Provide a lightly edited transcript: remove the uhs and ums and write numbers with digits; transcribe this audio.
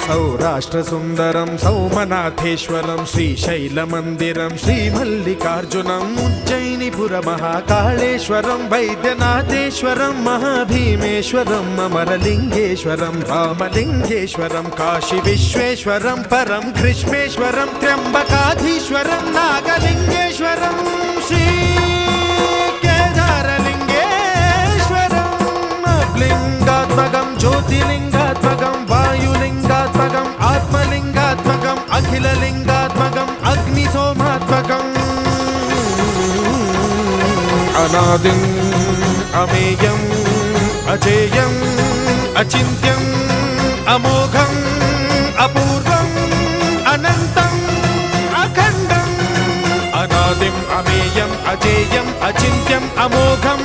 सौराष्ट्रसुन्दरं सौमनाथेश्वरं श्रीशैलमन्दिरं श्रीमल्लिकार्जुनम् उज्जयिनीपुरमहाकाळेश्वरं वैद्यनाथेश्वरं महाभीमेश्वरम् अमरलिङ्गेश्वरं रामलिङ्गेश्वरं काशीविश्वेश्वरं परं ग्रीष्मेश्वरं त्र्यम्बकाधीश्वरं नागलिङ्गेश्वरं श्री लिंगात्मकं ज्योतिलिंगात्मकं वायुलिंगात्मकं आत्मलिंगात्मकं अखिललिंगात्मकं अग्निसोमात्मकं अनादिं अमेयं अजेयं अचिन्त्यं अमोघं अपूर्वं अनन्तं अखण्डं अनादिं अमेयं अजेयं अचिन्त्यं अमोघं